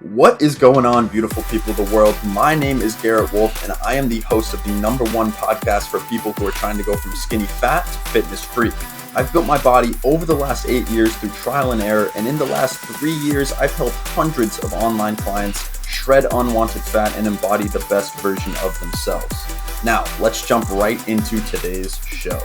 What is going on, beautiful people of the world? My name is Garrett Wolf, and I am the host of the #1 podcast for people who are trying to go from skinny fat to fitness freak. I've built my body over the last 8 years through trial and error, and in the last 3 years, I've helped hundreds of online clients shred unwanted fat and embody the best version of themselves. Now, let's jump right into today's show.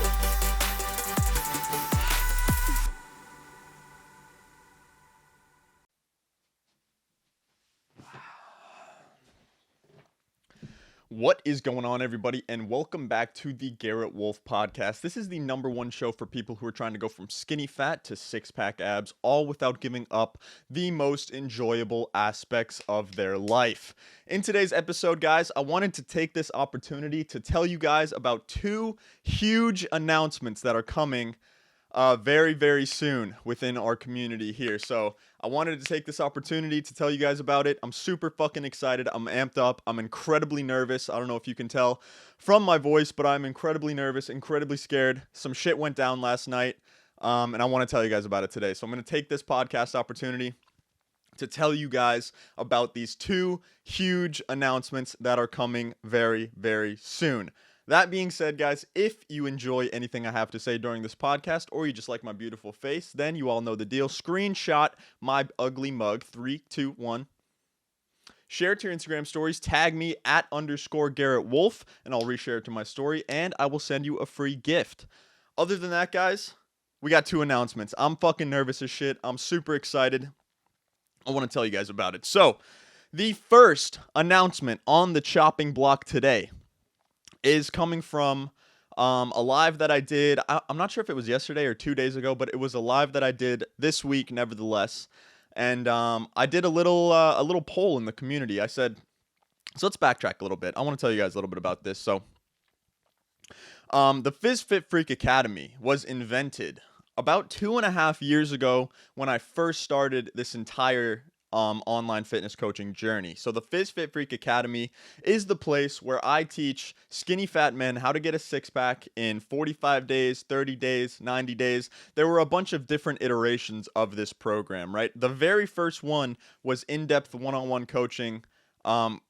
What is going on, everybody, and welcome back to the Garrett Wolf podcast. This is the #1 show for people who are trying to go from skinny fat to six-pack abs, all without giving up the most enjoyable aspects of their life. In today's episode, guys, I wanted to take this opportunity to tell you guys about two huge announcements that are coming very, very soon within our community here. So I wanted to take this opportunity to tell you guys about it. I'm super fucking excited. I'm amped up. I'm incredibly nervous. I don't know if you can tell from my voice, but I'm incredibly nervous, incredibly scared. Some shit went down last night, and I want to tell you guys about it today. So I'm going to take this podcast opportunity to tell you guys about these two huge announcements that are coming very, very soon. That being said, guys, if you enjoy anything I have to say during this podcast, or you just like my beautiful face, then you all know the deal. Screenshot my ugly mug, 3, 2, 1. Share it to your Instagram stories, tag me at _Garrett Wolf, and I'll reshare it to my story, and I will send you a free gift. Other than that, guys, we got two announcements. I'm fucking nervous as shit. I'm super excited. I want to tell you guys about it. So, the first announcement on the chopping block today is coming from a live that I did. I'm not sure if it was yesterday or 2 days ago, but it was a live that I did this week, nevertheless. And I did a little poll in the community. I said, so let's backtrack a little bit. I want to tell you guys a little bit about this. So, the FizFit Freak Academy was invented about 2.5 years ago when I first started this entire online fitness coaching journey. So the FizFit Freak Academy is the place where I teach skinny fat men how to get a six-pack in 45 days, 30 days, 90 days. There were a bunch of different iterations of this program, right? The very first one was in-depth one-on-one coaching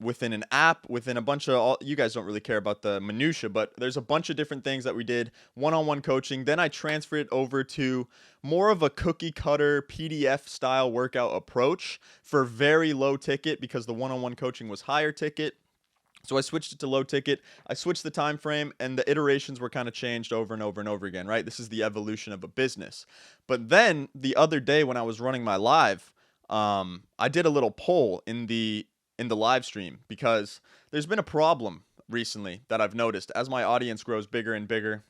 within an app, within a bunch of, you guys don't really care about the minutia, but there's a bunch of different things that we did, one-on-one coaching. Then I transferred it over to more of a cookie cutter PDF style workout approach for very low ticket, because the one-on-one coaching was higher ticket. So I switched it to low ticket. I switched the time frame, and the iterations were kind of changed over and over and over again, right? This is the evolution of a business. But then the other day when I was running my live, I did a little poll in the live stream, because there's been a problem recently that I've noticed as my audience grows bigger and bigger,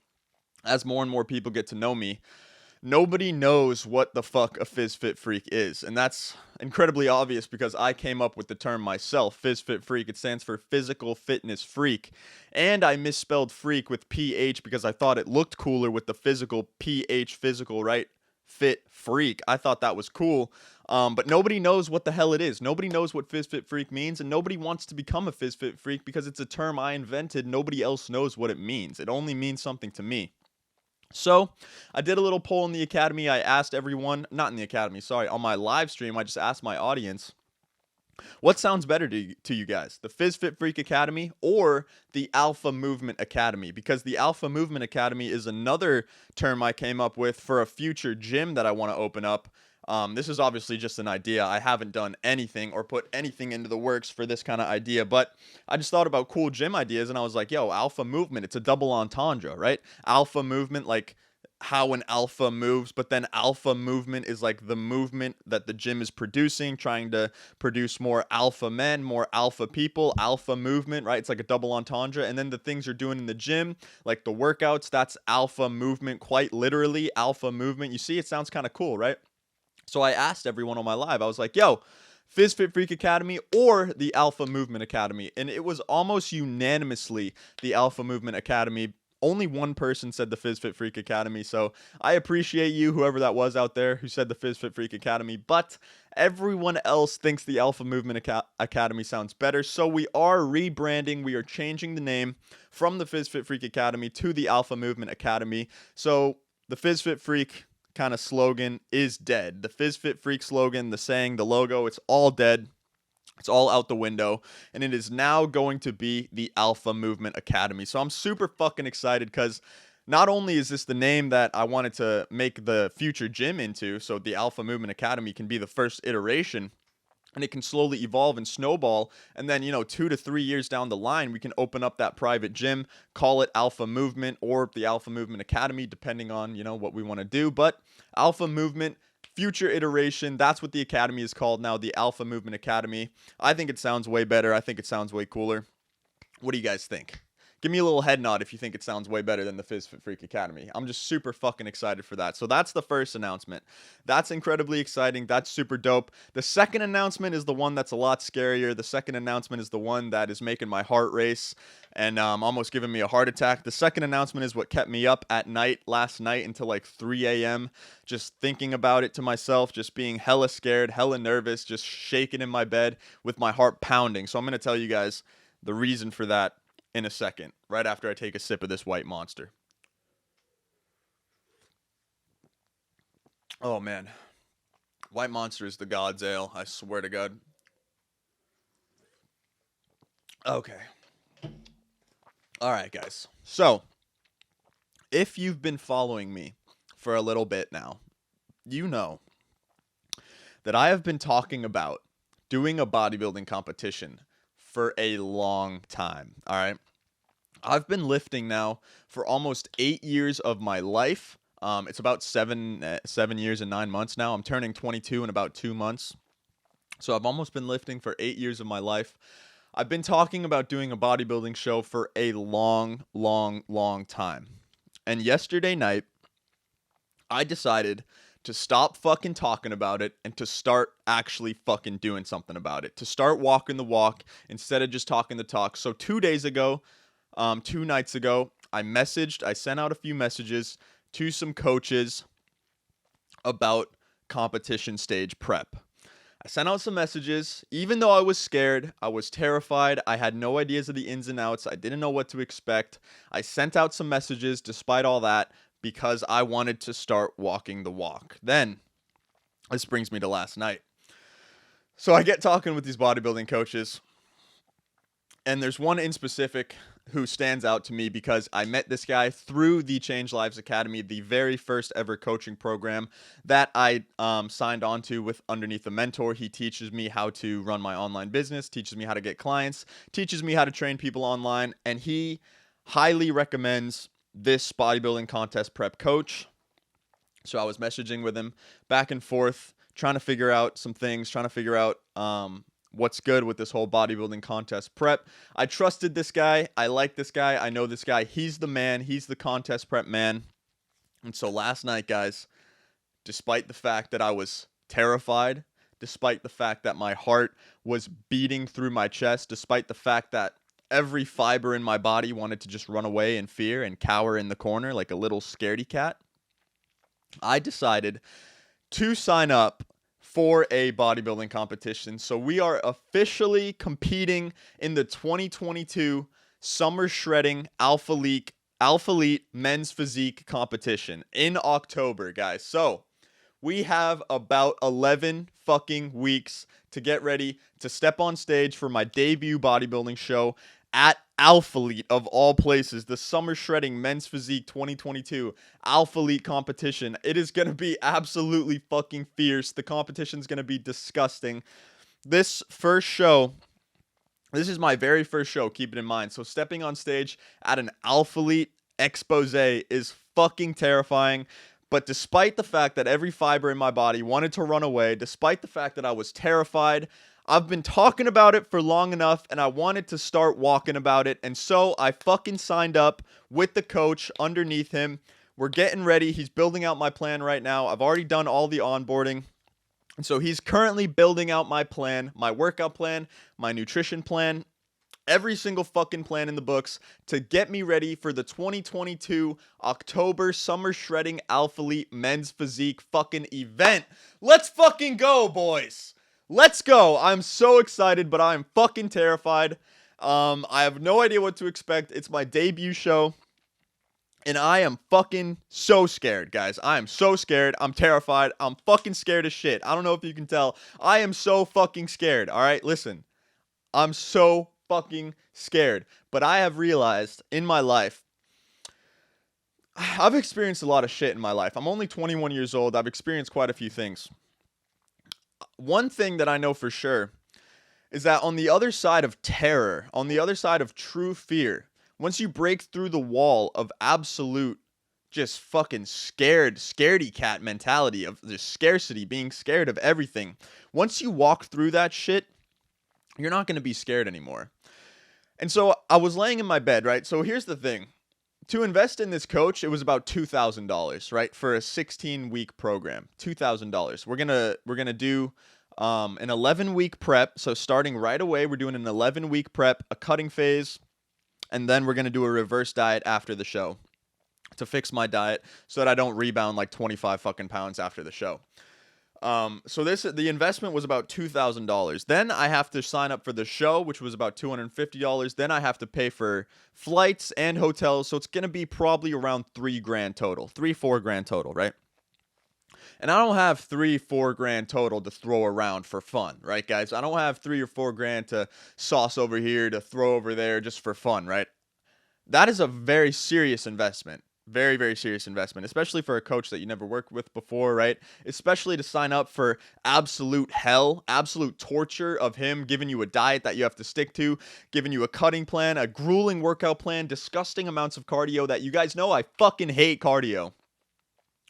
as more and more people get to know me. Nobody knows what the fuck a FizFit Freak is, and that's incredibly obvious because I came up with the term myself. FizFit Freak, it stands for Physical Fitness Freak, and I misspelled freak with PH because I thought it looked cooler with the physical, PH, physical, right? Fit Freak. I thought that was cool. But nobody knows what the hell it is. Nobody knows what FizFit Freak means, and nobody wants to become a FizFit Freak because it's a term I invented. Nobody else knows what it means. It only means something to me. So I did a little poll in the academy. I asked everyone, not in the academy, sorry, on my live stream, I just asked my audience, what sounds better to you guys, the FizFit Freak Academy or the Alpha Movement Academy? Because the Alpha Movement Academy is another term I came up with for a future gym that I want to open up. This is obviously just an idea. I haven't done anything or put anything into the works for this kind of idea, but I just thought about cool gym ideas, and I was like, yo, Alpha Movement, it's a double entendre, right? Alpha Movement, like how an alpha moves, but then Alpha Movement is like the movement that the gym is producing, trying to produce more alpha men, more alpha people. Alpha Movement, right? It's like a double entendre. And then the things you're doing in the gym, like the workouts, that's Alpha Movement, quite literally Alpha Movement. You see, it sounds kind of cool, right? So I asked everyone on my live, I was like, yo, FizFit Freak Academy or the Alpha Movement Academy? And it was almost unanimously the Alpha Movement Academy. Only one person said the FizFit Freak Academy, so I appreciate you, whoever that was out there who said the FizFit Freak Academy, but everyone else thinks the Alpha Movement Academy sounds better, so we are rebranding. We are changing the name from the FizFit Freak Academy to the Alpha Movement Academy. So the FizFit Freak kind of slogan is dead. The FizFit Freak slogan, the saying, the logo, it's all dead. It's all out the window, and it is now going to be the Alpha Movement Academy. So I'm super fucking excited because not only is this the name that I wanted to make the future gym into, so the Alpha Movement Academy can be the first iteration, and it can slowly evolve and snowball, and then 2 to 3 years down the line we can open up that private gym, call it Alpha Movement or the Alpha Movement Academy, depending on what we want to do. But Alpha Movement, future iteration, that's what the academy is called now, the Alpha Movement Academy. I think it sounds way better. I think it sounds way cooler. What do you guys think? Give me a little head nod if you think it sounds way better than the Fizz Fit Freak Academy. I'm just super fucking excited for that. So that's the first announcement. That's incredibly exciting. That's super dope. The second announcement is the one that's a lot scarier. The second announcement is the one that is making my heart race and almost giving me a heart attack. The second announcement is what kept me up at night last night until like 3 a.m. just thinking about it to myself, just being hella scared, hella nervous, just shaking in my bed with my heart pounding. So I'm going to tell you guys the reason for that in a second, right after I take a sip of this White Monster. Oh, man. White Monster is the God's ale, I swear to God. Okay. All right, guys. So, if you've been following me for a little bit now, you know that I have been talking about doing a bodybuilding competition for a long time. All right. I've been lifting now for almost 8 years of my life. It's about 7 years and 9 months now. I'm turning 22 in about 2 months. So I've almost been lifting for 8 years of my life. I've been talking about doing a bodybuilding show for a long, long, long time. And yesterday night, I decided to stop fucking talking about it and to start actually fucking doing something about it. To start walking the walk instead of just talking the talk. So 2 days ago, 2 nights ago, I sent out a few messages to some coaches about competition stage prep. I sent out some messages, even though I was scared, I was terrified, I had no ideas of the ins and outs, I didn't know what to expect. I sent out some messages despite all that, because I wanted to start walking the walk. Then, this brings me to last night. So I get talking with these bodybuilding coaches, and there's one in specific who stands out to me because I met this guy through the Change Lives Academy, the very first ever coaching program that I signed on to with underneath a mentor. He teaches me how to run my online business, teaches me how to get clients, teaches me how to train people online, and he highly recommends this bodybuilding contest prep coach. So I was messaging with him back and forth, trying to figure out some things, trying to figure out what's good with this whole bodybuilding contest prep. I trusted this guy. I like this guy. I know this guy. He's the man. He's the contest prep man. And so last night, guys, despite the fact that I was terrified, despite the fact that my heart was beating through my chest, despite the fact that every fiber in my body wanted to just run away in fear and cower in the corner like a little scaredy cat, I decided to sign up for a bodybuilding competition. So we are officially competing in the 2022 Summer Shredding Alpha Elite Men's Physique competition in October, guys. So we have about 11 fucking weeks to get ready to step on stage for my debut bodybuilding show at Alpha Elite, of all places, the Summer Shredding Men's Physique 2022 Alpha Elite competition. It is going to be absolutely fucking fierce. The competition is going to be disgusting. This is my very first show, keep it in mind. So stepping on stage at an Alpha Elite expose is fucking terrifying. But despite the fact that every fiber in my body wanted to run away, despite the fact that I was terrified, I've been talking about it for long enough, and I wanted to start walking about it, and so I fucking signed up with the coach underneath him. We're getting ready. He's building out my plan right now. I've already done all the onboarding, and so he's currently building out my plan, my workout plan, my nutrition plan, every single fucking plan in the books to get me ready for the 2022 October Summer Shredding Alpha Elite Men's Physique fucking event. Let's fucking go, boys. Let's go. I'm so excited, but I'm fucking terrified. I have no idea what to expect. It's my debut show, and I am fucking so scared, guys. I am so scared. I'm terrified. I'm fucking scared as shit. I don't know if you can tell. I am so fucking scared, all right? Listen, I'm so fucking scared. But I have realized in my life, I've experienced a lot of shit in my life. I'm only 21 years old. I've experienced quite a few things. One thing that I know for sure is that on the other side of terror, on the other side of true fear, once you break through the wall of absolute just fucking scaredy cat mentality of just scarcity, being scared of everything, once you walk through that shit, you're not going to be scared anymore. And so I was laying in my bed, right? So here's the thing. To invest in this coach, it was about $2,000, right? For a 16-week program. $2,000. We're gonna do an 11-week prep. So starting right away, we're doing an 11-week prep, a cutting phase, and then we're gonna do a reverse diet after the show to fix my diet so that I don't rebound like 25 fucking pounds after the show. So the investment was about $2,000. Then I have to sign up for the show, which was about $250. Then I have to pay for flights and hotels. So it's going to be probably around $3,000 total, $4,000 total, right? And I don't have $4,000 total to throw around for fun, right, guys? I don't have $3,000 or $4,000 to sauce over here, to throw over there just for fun, right? That is a very serious investment. Very, very serious investment, especially for a coach that you never worked with before, right? Especially to sign up for absolute hell, absolute torture of him giving you a diet that you have to stick to, giving you a cutting plan, a grueling workout plan, disgusting amounts of cardio that you guys know I fucking hate cardio.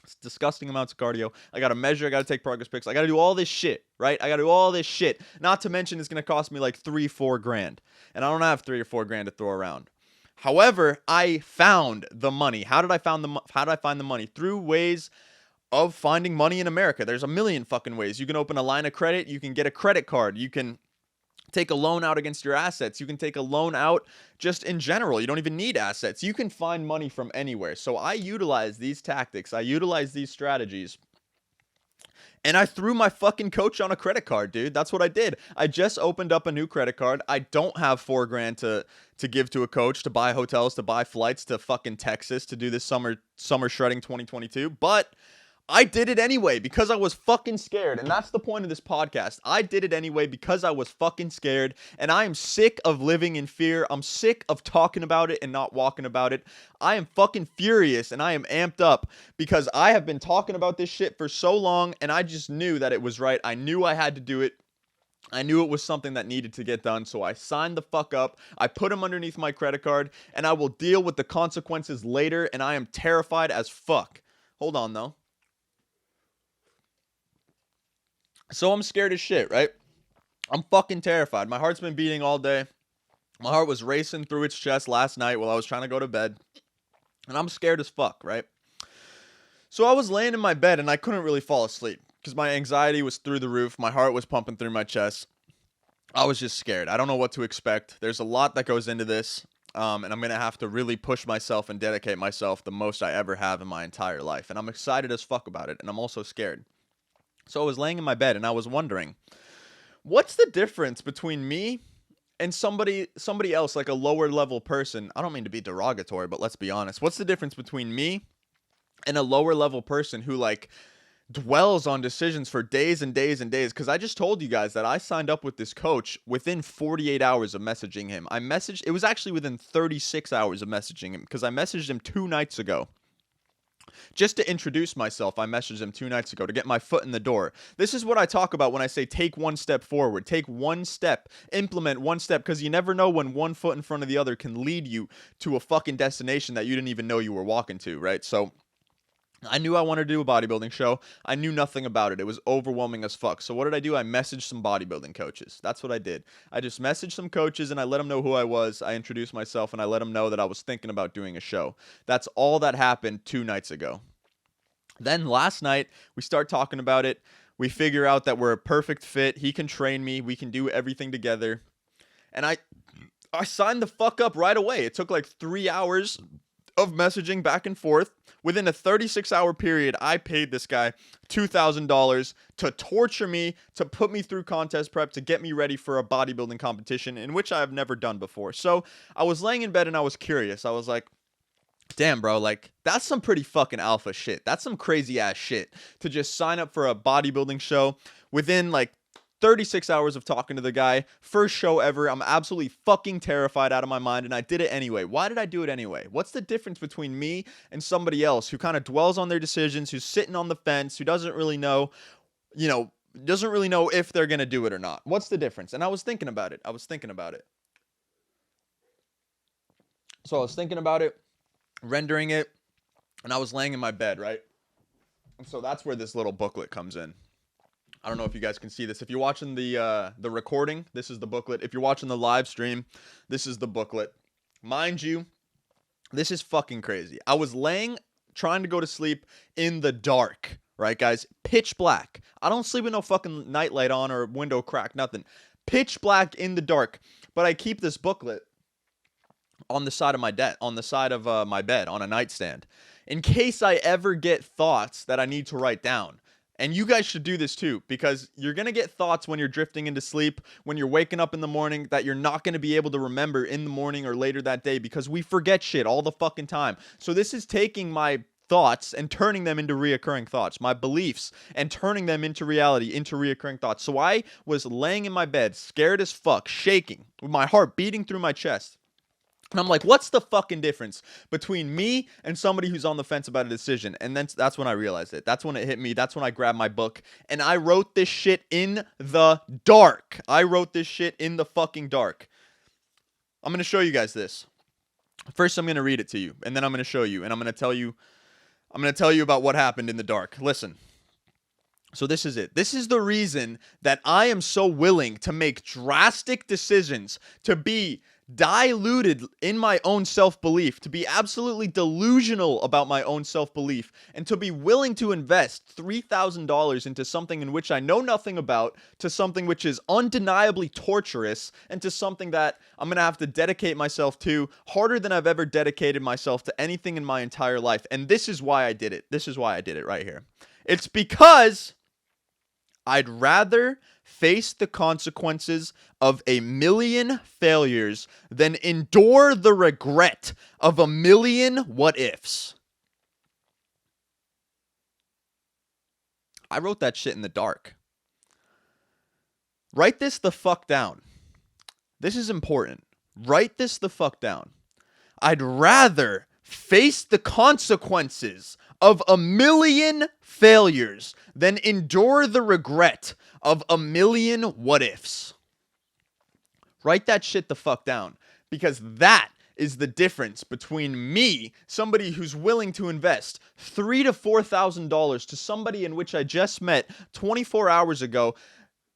It's disgusting amounts of cardio. I got to measure. I got to take progress pics. I got to do all this shit, right? I got to do all this shit. Not to mention it's going to cost me like $3,000-$4,000. And I don't have $3,000 or $4,000 to throw around. However, I found the money. How did I find the money? Through ways of finding money in America. There's a million fucking ways. You can open a line of credit. You can get a credit card. You can take a loan out against your assets. You can take a loan out just in general. You don't even need assets. You can find money from anywhere. So I utilize these tactics. I utilize these strategies. And I threw my fucking coach on a credit card, dude. That's what I did. I just opened up a new credit card. I don't have $4,000 to give to a coach, to buy hotels, to buy flights to fucking Texas to do this summer shredding 2022. But I did it anyway because I was fucking scared. And that's the point of this podcast. I did it anyway because I was fucking scared. And I am sick of living in fear. I'm sick of talking about it and not walking about it. I am fucking furious and I am amped up because I have been talking about this shit for so long and I just knew that it was right. I knew I had to do it. I knew it was something that needed to get done, so I signed the fuck up. I put him underneath my credit card, and I will deal with the consequences later, and I am terrified as fuck. Hold on, though. So I'm scared as shit, right? I'm fucking terrified. My heart's been beating all day. My heart was racing through its chest last night while I was trying to go to bed, and I'm scared as fuck, right? So I was laying in my bed, and I couldn't really fall asleep because my anxiety was through the roof. My heart was pumping through my chest. I was just scared. I don't know what to expect. There's a lot that goes into this, and I'm going to have to really push myself and dedicate myself the most I ever have in my entire life. And I'm excited as fuck about it, and I'm also scared. So I was laying in my bed, and I was wondering, what's the difference between me and somebody else, like a lower level person? I don't mean to be derogatory, but let's be honest. What's the difference between me and a lower level person who like dwells on decisions for days and days and days? Because I just told you guys that I signed up with this coach within 48 hours of messaging him. It was actually within 36 hours of messaging him because I messaged him 2 nights ago. Just to introduce myself, I messaged him 2 nights ago to get my foot in the door. This is what I talk about when I say take one step forward. Take one step, implement one step, because you never know when one foot in front of the other can lead you to a fucking destination that you didn't even know you were walking to, right? So I knew I wanted to do a bodybuilding show. I knew nothing about it. It was overwhelming as fuck. So what did I do? I messaged some bodybuilding coaches. That's what I did. I just messaged some coaches and I let them know who I was. I introduced myself and I let them know that I was thinking about doing a show. That's all that happened 2 nights ago. Then last night, we start talking about it. We figure out that we're a perfect fit. He can train me. We can do everything together. And I signed the fuck up right away. It took like 3 hours of messaging back and forth. Within a 36-hour period, I paid this guy $2,000 to torture me, to put me through contest prep, to get me ready for a bodybuilding competition, in which I have never done before. So I was laying in bed and I was curious. I was like, damn, bro, like, that's some pretty fucking alpha shit. That's some crazy ass shit to just sign up for a bodybuilding show within like 36 hours of talking to the guy. First show ever. I'm absolutely fucking terrified out of my mind, and I did it anyway. Why did I do it anyway? What's the difference between me and somebody else who kind of dwells on their decisions, who's sitting on the fence, who doesn't really know, doesn't really know if they're going to do it or not? What's the difference? And I was thinking about it. So I was thinking about it, rendering it, and I was laying in my bed, right? And so that's where this little booklet comes in. I don't know if you guys can see this. If you're watching the recording, this is the booklet. If you're watching the live stream, this is the booklet. Mind you, this is fucking crazy. I was trying to go to sleep in the dark, right, guys? Pitch black. I don't sleep with no fucking nightlight on or window crack, nothing. Pitch black in the dark. But I keep this booklet on the side of my bed, on a nightstand, in case I ever get thoughts that I need to write down. And you guys should do this too, because you're going to get thoughts when you're drifting into sleep, when you're waking up in the morning that you're not going to be able to remember in the morning or later that day, because we forget shit all the fucking time. So this is taking my thoughts and turning them into reoccurring thoughts, my beliefs, and turning them into reality, into reoccurring thoughts. So I was laying in my bed, scared as fuck, shaking, with my heart beating through my chest. And I'm like, what's the fucking difference between me and somebody who's on the fence about a decision? And then that's when I realized it. That's when it hit me. That's when I grabbed my book and I wrote this shit in the dark. I wrote this shit in the fucking dark. I'm going to show you guys this. First, I'm going to read it to you, and then I'm going to show you, and I'm going to tell you about what happened in the dark. Listen. So this is it. This is the reason that I am so willing to make drastic decisions, to be diluted in my own self-belief, to be absolutely delusional about my own self-belief, and to be willing to invest $3,000 into something in which I know nothing about, to something which is undeniably torturous, and to something that I'm going to have to dedicate myself to harder than I've ever dedicated myself to anything in my entire life. And this is why I did it. This is why I did it right here. It's because I'd rather face the consequences of 1,000,000 failures than endure the regret of 1,000,000 what ifs. I wrote that shit in the dark. Write this the fuck down. This is important. Write this the fuck down. I'd rather face the consequences of 1,000,000 failures than endure the regret of 1,000,000 what ifs. Write that shit the fuck down, because that is the difference between me, somebody who's willing to invest $3,000 to $4,000, to somebody in which I just met 24 hours ago,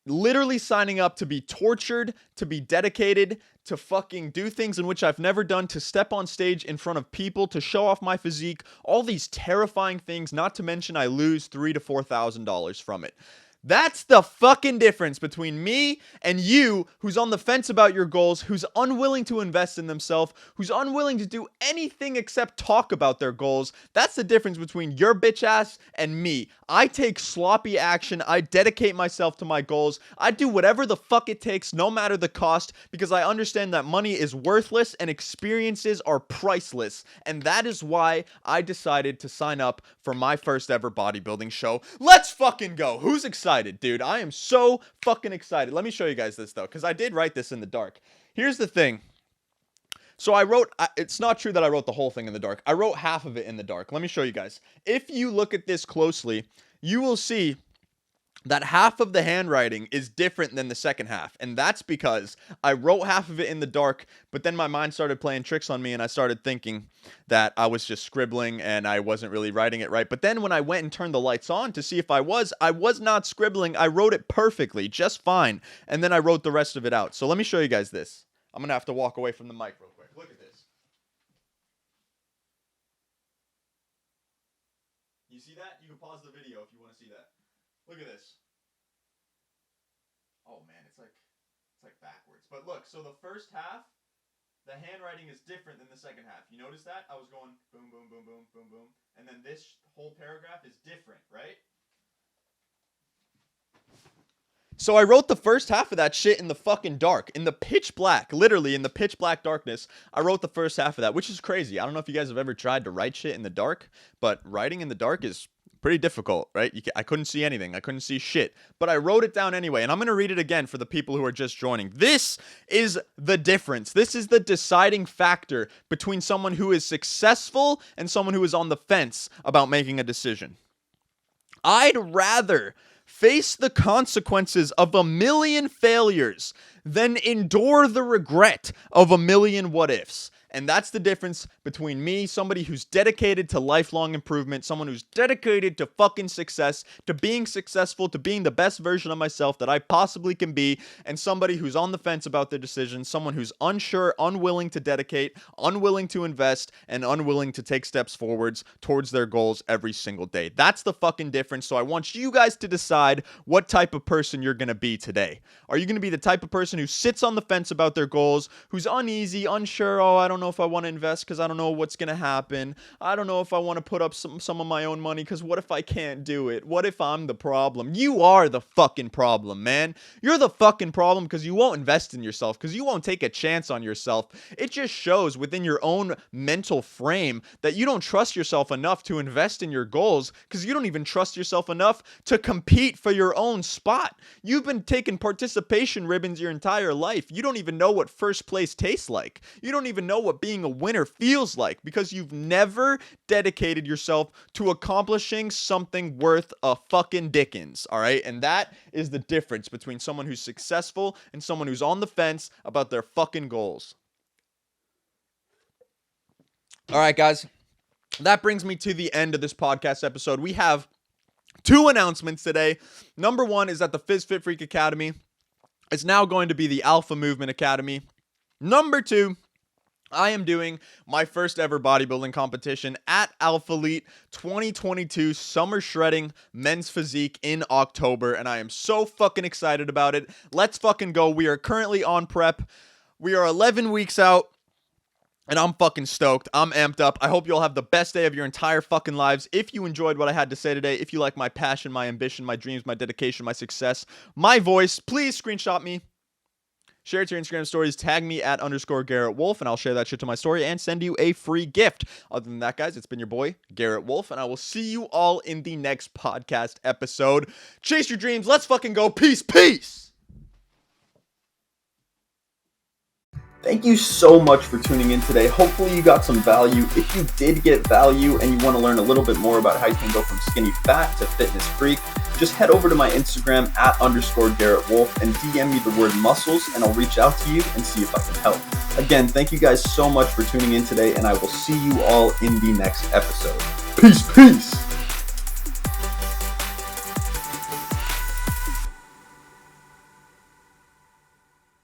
literally signing up to be tortured, to be dedicated, to fucking do things in which I've never done, to step on stage in front of people, to show off my physique, all these terrifying things, not to mention I lose $3,000 to $4,000 from it. That's the fucking difference between me and you, who's on the fence about your goals, who's unwilling to invest in themselves, who's unwilling to do anything except talk about their goals. That's the difference between your bitch ass and me. I take sloppy action. I dedicate myself to my goals. I do whatever the fuck it takes, no matter the cost, because I understand that money is worthless and experiences are priceless. And that is why I decided to sign up for my first ever bodybuilding show. Let's fucking go. Who's excited? Dude, I am so fucking excited. Let me show you guys this though, because I did write this in the dark. Here's the thing. So it's not true that I wrote the whole thing in the dark. I wrote half of it in the dark. Let me show you guys. If you look at this closely, you will see that half of the handwriting is different than the second half. And that's because I wrote half of it in the dark, but then my mind started playing tricks on me and I started thinking that I was just scribbling and I wasn't really writing it right. But then when I went and turned the lights on to see if I was not scribbling. I wrote it perfectly, just fine. And then I wrote the rest of it out. So let me show you guys this. I'm going to have to walk away from the mic real quick. Look at this. You see that? You can pause the video if you want to see that. Look at this. Oh man, it's like backwards. But look, so the first half, the handwriting is different than the second half. You notice that? I was going boom, boom, boom, boom, boom, boom. And then this whole paragraph is different, right? So I wrote the first half of that shit in the fucking dark, in the pitch black, literally in the pitch black darkness. I wrote the first half of that, which is crazy. I don't know if you guys have ever tried to write shit in the dark, but writing in the dark is pretty difficult, right? I couldn't see anything. I couldn't see shit. But I wrote it down anyway, and I'm going to read it again for the people who are just joining. This is the difference. This is the deciding factor between someone who is successful and someone who is on the fence about making a decision. I'd rather face the consequences of a million failures than endure the regret of a million what ifs. And that's the difference between me, somebody who's dedicated to lifelong improvement, someone who's dedicated to fucking success, to being successful, to being the best version of myself that I possibly can be, and somebody who's on the fence about their decisions, someone who's unsure, unwilling to dedicate, unwilling to invest, and unwilling to take steps forwards towards their goals every single day. That's the fucking difference. So I want you guys to decide what type of person you're going to be today. Are you going to be the type of person who sits on the fence about their goals, who's uneasy, unsure, I don't know if I want to invest because I don't know what's going to happen. I don't know if I want to put up some of my own money because what if I can't do it? What if I'm the problem? You are the fucking problem, man. You're the fucking problem because you won't invest in yourself, because you won't take a chance on yourself. It just shows within your own mental frame that you don't trust yourself enough to invest in your goals, because you don't even trust yourself enough to compete for your own spot. You've been taking participation ribbons your entire life. You don't even know what first place tastes like. You don't even know what being a winner feels like, because you've never dedicated yourself to accomplishing something worth a fucking dickens, all right? And that is the difference between someone who's successful and someone who's on the fence about their fucking goals. All right, guys, that brings me to the end of this podcast episode. We have 2 announcements today. Number 1 is that the Fizz Fit Freak Academy is now going to be the Alpha Movement Academy. Number 2, I am doing my first ever bodybuilding competition at Alpha Elite 2022 Summer Shredding Men's Physique in October, and I am so fucking excited about it. Let's fucking go. We are currently on prep. We are 11 weeks out, and I'm fucking stoked. I'm amped up. I hope you all have the best day of your entire fucking lives. If you enjoyed what I had to say today, if you like my passion, my ambition, my dreams, my dedication, my success, my voice, please screenshot me. Share it to your Instagram stories, tag me at _Garrett Wolf, and I'll share that shit to my story and send you a free gift. Other than that, guys, it's been your boy, Garrett Wolf, and I will see you all in the next podcast episode. Chase your dreams. Let's fucking go. Peace, peace. Thank you so much for tuning in today. Hopefully you got some value. If you did get value and you want to learn a little bit more about how you can go from skinny fat to fitness freak, just head over to my Instagram at _Garrett Wolf and DM me the word muscles, and I'll reach out to you and see if I can help. Again, thank you guys so much for tuning in today, and I will see you all in the next episode. Peace, peace.